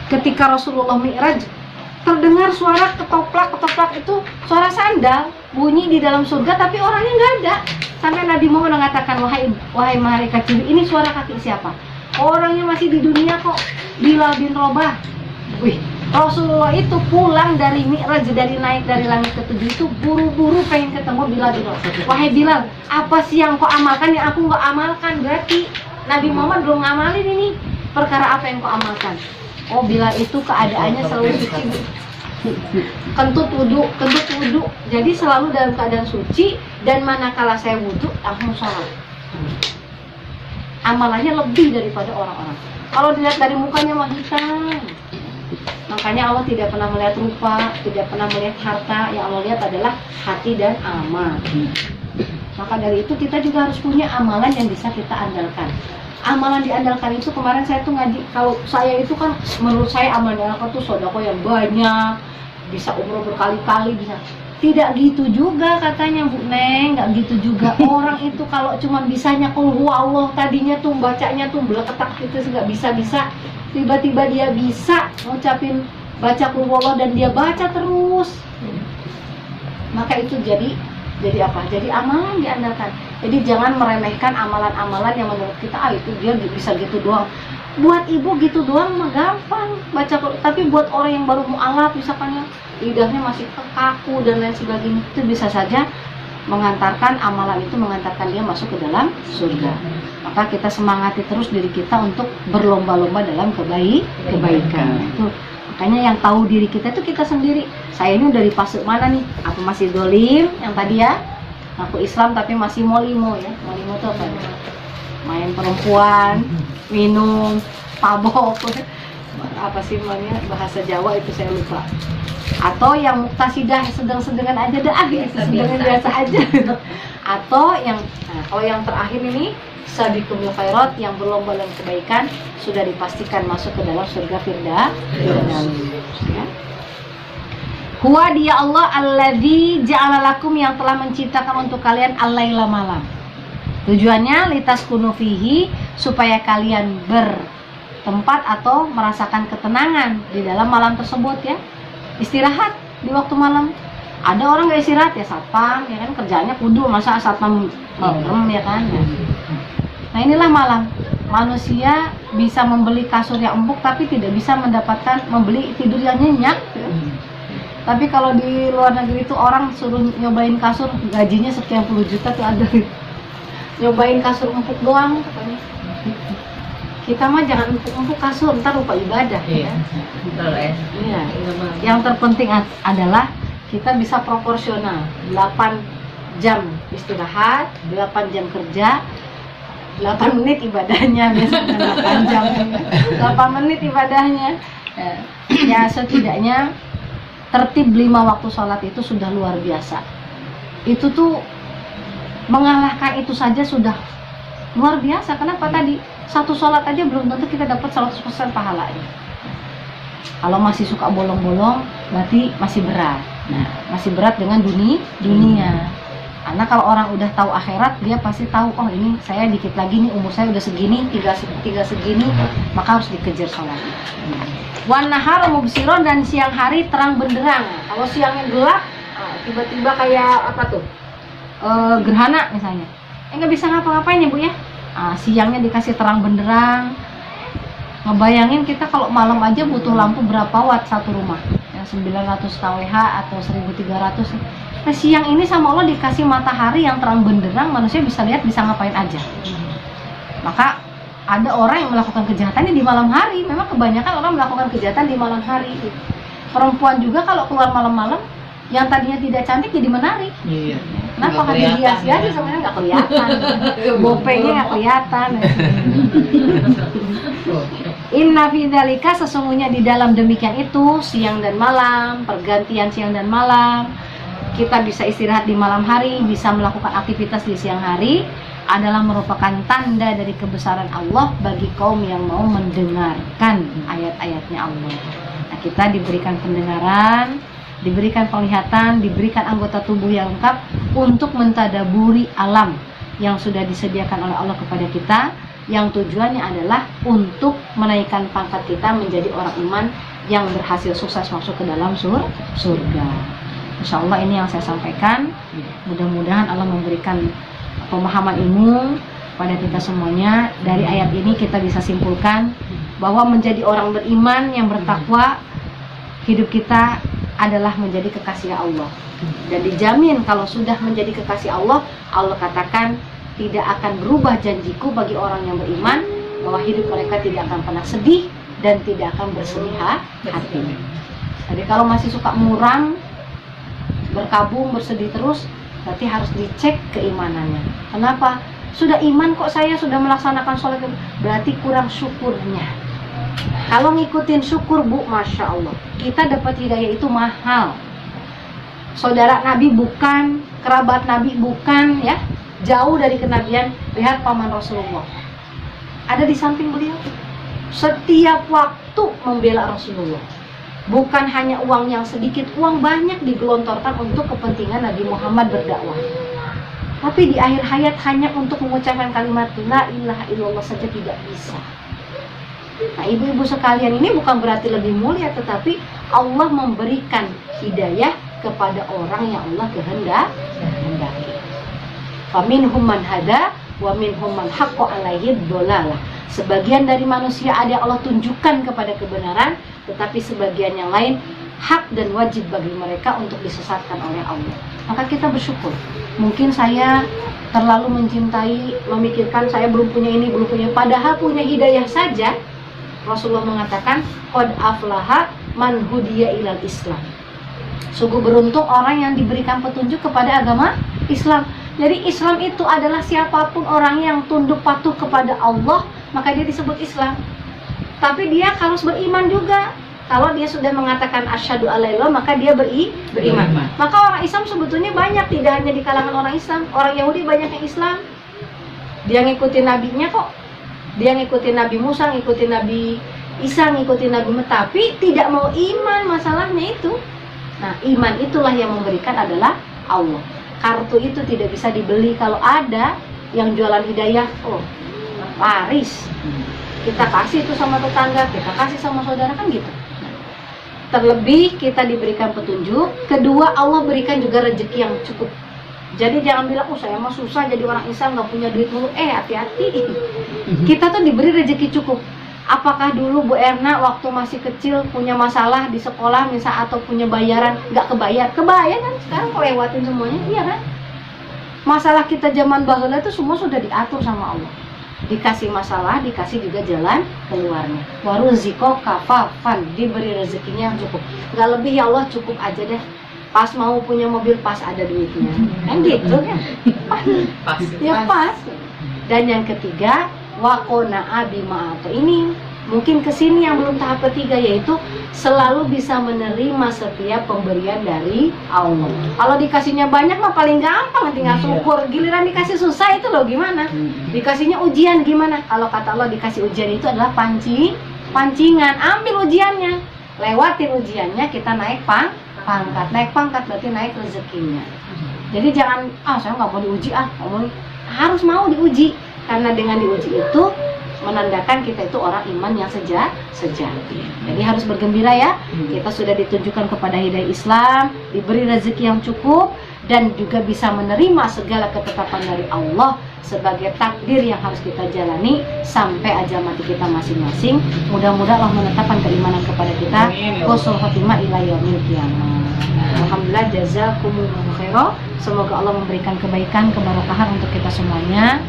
ketika Rasulullah Mi'raj, terdengar suara ketoplak itu suara sandal bunyi di dalam surga, tapi orangnya nggak ada. Sampai Nabi Muhammad mengatakan, wahai malaikat Jibril, ini suara kaki siapa? Orangnya masih di dunia kok, Bilal bin Rabah. Wih, Rasulullah itu pulang dari Mi'raj, dari naik dari langit ke-7 itu buru-buru pengen ketemu Bilal bin Rabah. Wahai Bilal, apa sih yang kau amalkan yang aku nggak amalkan? Berarti Nabi Muhammad belum ngamalin ini. Perkara apa yang kau amalkan? Oh, Bilal itu keadaannya selalu suci, kentut wudhu. Jadi selalu dalam keadaan suci, dan manakala saya wudhu langsung sholat. Amalannya lebih daripada orang-orang. Kalau dilihat dari mukanya mah hitam. Makanya Allah tidak pernah melihat rupa, tidak pernah melihat harta. Yang Allah lihat adalah hati dan amal. Maka dari itu kita juga harus punya amalan yang bisa kita andalkan. Amalan diandalkan itu, kemarin saya tuh ngaji, kalau saya itu kan menurut saya amalan diandalkan tuh sedekah yang banyak, bisa umroh berkali-kali, bisa. Tidak gitu juga katanya Bu Neng, nggak gitu juga. Orang itu kalau cuma bisanya qul huwallah, tadinya tuh bacanya tuh beleketak gitu, nggak bisa-bisa, tiba-tiba dia bisa ngucapin baca qul huwallah dan dia baca terus. Maka itu jadi apa? Jadi amalan diandalkan. Jadi jangan meremehkan amalan-amalan yang menurut kita itu dia bisa gitu doang. Buat ibu gitu doang mah gampang baca, tapi buat orang yang baru mualaf misalkan lidahnya masih kaku dan lain sebagainya, itu bisa saja mengantarkan amalan itu mengantarkan dia masuk ke dalam surga. Maka kita semangati terus diri kita untuk berlomba-lomba dalam kebaikan. Itu makanya yang tahu diri kita itu kita sendiri. Saya ini udah di fase mana nih? Aku masih dolim yang tadi ya, aku Islam tapi masih molimo ya. Molimo itu apa? Main perempuan, minum, mabok, apa sih namanya bahasa Jawa itu saya lupa. Atau yang muktasidah, sedang-sedengan aja dah, sedang biasa aja. Atau yang kalau yang terakhir ini sabiqul khairat, yang berlomba dalam kebaikan, sudah dipastikan masuk ke dalam surga Firdaus. Ya. Huwa dia Allah alladzi ja'ala lakum, yang telah menciptakan untuk kalian al-laila, malam. Tujuannya litaskunu fihi, supaya kalian bertempat atau merasakan ketenangan di dalam malam tersebut ya. Istirahat di waktu malam. Ada orang nggak istirahat ya, satpam ya kan, kerjanya kudu, masa satpam merem ya kan ya. Nah inilah malam. Manusia bisa membeli kasur yang empuk tapi tidak bisa membeli tidur yang nyenyak ya. Tapi kalau di luar negeri itu orang suruh nyobain kasur, gajinya sekian puluh juta tuh ada. Nyobain kasur empuk doang katanya. Kita mah jangan empuk-empuk kasur, ntar lupa ibadah ya. Iya. Yang terpenting adalah kita bisa proporsional. 8 jam istirahat, 8 jam kerja, 8 menit ibadahnya, biasanya 8 jam. 8 menit ibadahnya. Ya setidaknya tertib 5 waktu sholat itu sudah luar biasa. Itu tuh mengalahkan itu saja sudah luar biasa. Kenapa tadi? Satu sholat aja belum tentu kita dapat 100% pahalanya. Kalau masih suka bolong-bolong, berarti masih berat. Nah, masih berat dengan dunia. Karena kalau orang udah tahu akhirat, dia pasti tahu, oh ini saya dikit lagi nih, umur saya udah segini, tiga segini, maka harus dikejar sholatnya. Wan nahar mubsiron, dan siang hari terang benderang. Kalau siangnya gelap, tiba-tiba kayak apa tuh? Gerhana misalnya. Nggak bisa ngapa-ngapain ya Bu ya. Siangnya dikasih terang benderang. Ngebayangin kita kalau malam aja butuh lampu berapa watt satu rumah, yang 900 kWh atau 1300. Nah siang ini sama Allah dikasih matahari yang terang benderang, manusia bisa lihat, bisa ngapain aja. Maka ada orang yang melakukan kejahatannya di malam hari. Memang kebanyakan orang melakukan kejahatan di malam hari. Perempuan juga kalau keluar malam-malam, yang tadinya tidak cantik jadi menarik. Iya. Kenapa kan dihias-hias sebenarnya nggak kelihatan, bopengnya nggak kelihatan. Inna fi dzalika, sesungguhnya di dalam demikian itu, siang dan malam, pergantian siang dan malam, kita bisa istirahat di malam hari, bisa melakukan aktivitas di siang hari, adalah merupakan tanda dari kebesaran Allah bagi kaum yang mau mendengarkan ayat-ayatnya Allah. Nah, kita diberikan pendengaran, diberikan penglihatan, diberikan anggota tubuh yang lengkap untuk mentadaburi alam yang sudah disediakan oleh Allah kepada kita, yang tujuannya adalah untuk menaikkan pangkat kita menjadi orang iman yang berhasil sukses masuk ke dalam surga. Insya Allah ini yang saya sampaikan. Mudah-mudahan Allah memberikan pemahaman ilmu pada kita semuanya. Dari ayat ini kita bisa simpulkan bahwa menjadi orang beriman yang bertakwa, hidup kita adalah menjadi kekasih Allah. Dan dijamin kalau sudah menjadi kekasih Allah, Allah katakan tidak akan berubah janjiku bagi orang yang beriman, bahwa hidup mereka tidak akan pernah sedih dan tidak akan bersedih hati. Jadi kalau masih suka muram, berkabung, bersedih terus, berarti harus dicek keimanannya. Kenapa? Sudah iman kok saya, sudah melaksanakan sholat, berarti kurang syukurnya. Kalau ngikutin syukur Bu, Masya Allah, kita dapat hidayah itu mahal. Saudara Nabi bukan, kerabat Nabi bukan, ya, jauh dari kenabian. Lihat paman Rasulullah, ada di samping beliau, setiap waktu membela Rasulullah. Bukan hanya uang yang sedikit, uang banyak digelontorkan untuk kepentingan Nabi Muhammad berdakwah. Tapi di akhir hayat hanya untuk mengucapkan kalimat la ilaha illallah saja tidak bisa. Nah, ibu-ibu sekalian, ini bukan berarti lebih mulia, tetapi Allah memberikan hidayah kepada orang yang Allah kehendaki. Faminhum man hada wa minhum man haqqo alaihi dhalalah. Sebagian dari manusia ada yang Allah tunjukkan kepada kebenaran, tetapi sebagian yang lain hak dan wajib bagi mereka untuk disesatkan oleh Allah. Maka kita bersyukur. Mungkin saya terlalu mencintai, memikirkan saya belum punya ini, belum punya, padahal punya hidayah saja. Rasulullah mengatakan qad aflaha man hudiya ilal Islam. Sungguh beruntung orang yang diberikan petunjuk kepada agama Islam. Jadi Islam itu adalah siapapun orang yang tunduk patuh kepada Allah, maka dia disebut Islam. Tapi dia harus beriman juga. Kalau dia sudah mengatakan asyhadu alla ilaha, maka dia beriman. Maka orang Islam sebetulnya banyak, tidak hanya di kalangan orang Islam. Orang Yahudi banyak yang Islam. Dia ngikutin nabinya kok. Dia ngikutin Nabi Musa, ngikutin Nabi Isa, ngikutin Nabi Muhammad, tapi tidak mau iman, masalahnya itu. Nah, iman itulah yang memberikan adalah Allah. Kartu itu tidak bisa dibeli. Kalau ada yang jualan hidayah, oh, laris. Kita kasih itu sama tetangga, kita kasih sama saudara, kan gitu. Terlebih kita diberikan petunjuk. Kedua, Allah berikan juga rezeki yang cukup. Jadi jangan bilang, oh saya mah susah jadi orang Islam, nggak punya duit mulu. Hati-hati. Kita tuh diberi rezeki cukup. Apakah dulu Bu Erna waktu masih kecil punya masalah di sekolah misal, atau punya bayaran nggak kebayar? Kebayar kan, sekarang kelewatin semuanya, iya kan? Masalah kita zaman baheula itu semua sudah diatur sama Allah. Dikasih masalah, dikasih juga jalan keluarnya. Waruziko kafafan, diberi rezekinya yang cukup. Nggak lebih, ya Allah cukup aja deh. Pas mau punya mobil, pas ada duitnya. Kan gitu kan? Pas. Ya pas. Dan yang ketiga, waqona'a bima ata. Ini mungkin kesini yang belum tahap ketiga, yaitu selalu bisa menerima setiap pemberian dari Allah. Kalau dikasihnya banyak mah paling gampang, tinggal syukur. Giliran dikasih susah itu loh gimana? Dikasihnya ujian gimana? Kalau kata Allah dikasih ujian itu adalah pancingan. Ambil ujiannya, lewatin ujiannya, kita naik pangkat. Naik pangkat berarti naik rezekinya. Jadi jangan, saya nggak mau diuji, harus mau diuji. Karena dengan diuji itu menandakan kita itu orang iman yang sejati. Jadi harus bergembira ya. Kita sudah ditunjukkan kepada hidayah Islam, diberi rezeki yang cukup, dan juga bisa menerima segala ketetapan dari Allah sebagai takdir yang harus kita jalani sampai ajal mati kita masing-masing. Mudah-mudahan Allah menetapkan keimanan kepada kita. Husnul khotimah ila yaumil qiyamah. Alhamdulillah, jazakumullahu khairan. Semoga Allah memberikan kebaikan, keberkahan untuk kita semuanya.